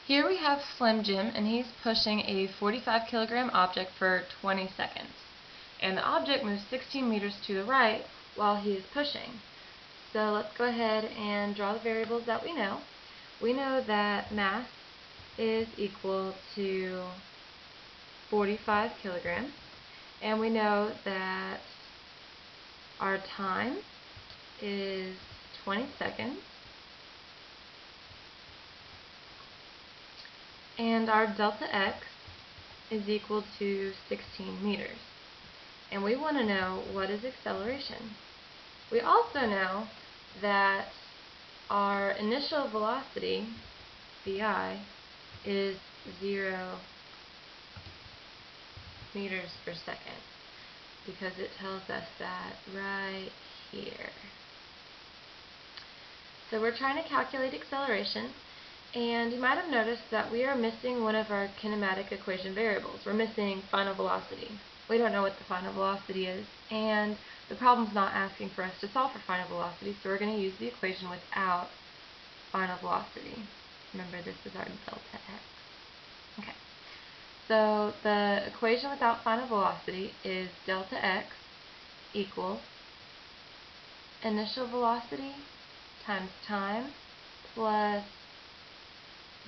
Here we have Slim Jim, and he's pushing a 45-kilogram object for 20 seconds. And the object moves 16 meters to the right while he is pushing. So let's go ahead and draw the variables that we know. We know that mass is equal to 45 kilograms. And we know that our time is 20 seconds. And our delta x is equal to 16 meters. And we want to know what is acceleration. We also know that our initial velocity, vi, is 0 meters per second, because it tells us that right here. So we're trying to calculate acceleration, and you might have noticed that we are missing one of our kinematic equation variables. We're missing final velocity. We don't know what the final velocity is, and the problem's not asking for us to solve for final velocity, so we're going to use the equation without final velocity. Remember, this is our delta x. Okay. So the equation without final velocity is delta x equals initial velocity times time plus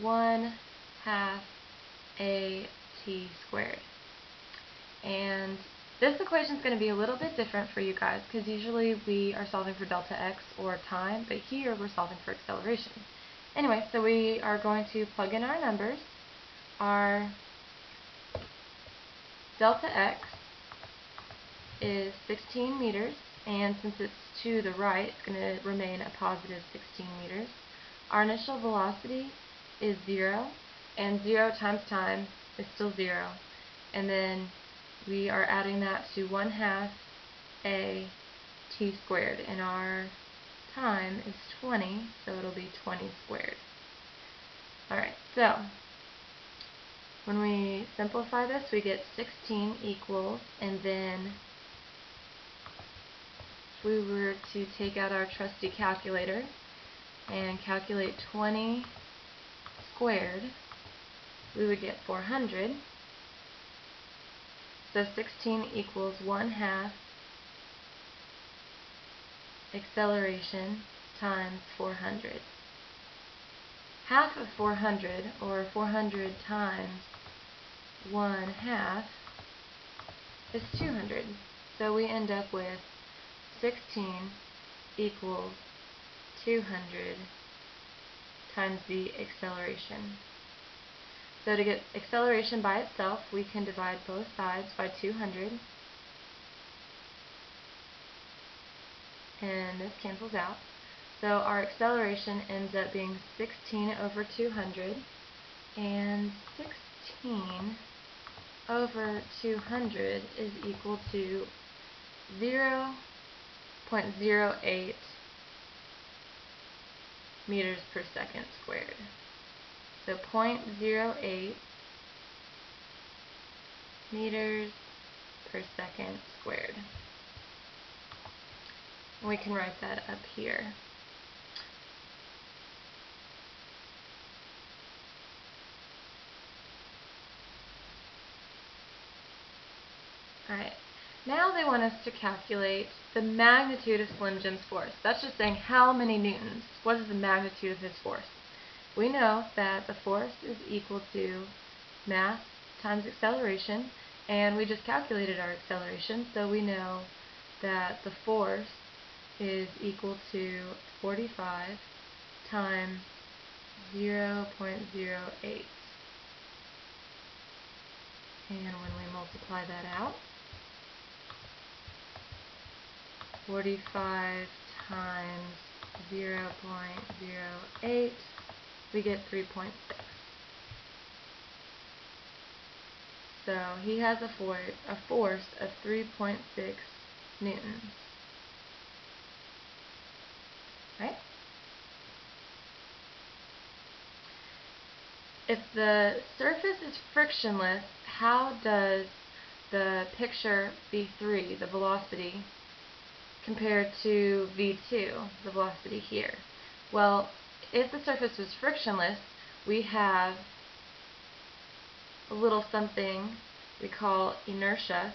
1/2 at squared. And this equation is going to be a little bit different for you guys, because usually we are solving for delta x or time, but here we're solving for acceleration. Anyway, so we are going to plug in our numbers. Our delta x is 16 meters, and since it's to the right, it's going to remain a positive 16 meters. Our initial velocity is 0, and 0 times time is still 0. And then we are adding that to 1/2 at squared, and our time is 20, so it'll be 20 squared. Alright, so when we simplify this, we get 16 equals, and then if we were to take out our trusty calculator and calculate 20 squared, we would get 400. So 16 equals 1/2 acceleration times 400. Half of 400, or 400 times 1/2, is 200. So we end up with 16 equals 200 times the acceleration. So to get acceleration by itself, we can divide both sides by 200, and this cancels out. So our acceleration ends up being 16 over 200, and 16 over 200 is equal to 0.08 meters per second squared. So 0.08 meters per second squared. We can write that up here. Alright, now they want us to calculate the magnitude of Slim Jim's force. That's just saying how many newtons. What is the magnitude of his force? We know that the force is equal to mass times acceleration, and we just calculated our acceleration, so we know that the force is equal to 45 times 0.08. And when we multiply that out, 45 times 0.08, we get 3.6. So he has a force of 3.6 newtons. Right? If the surface is frictionless, how does the picture v3, the velocity, compare to v2, the velocity here? Well, if the surface was frictionless, we have a little something we call inertia.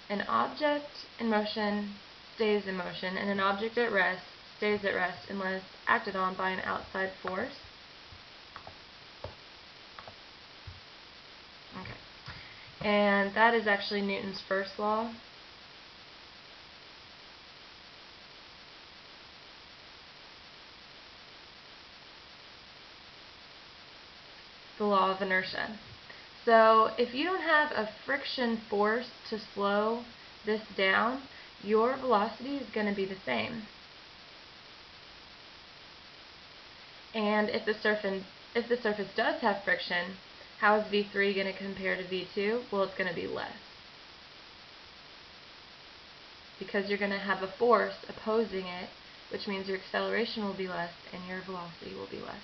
An object in motion stays in motion, and an object at rest stays at rest unless acted on by an outside force. Okay. And that is actually Newton's first law. The law of inertia. So if you don't have a friction force to slow this down, your velocity is going to be the same. And if the surface does have friction, how is V3 going to compare to V2? Well, it's going to be less, because you're going to have a force opposing it, which means your acceleration will be less and your velocity will be less.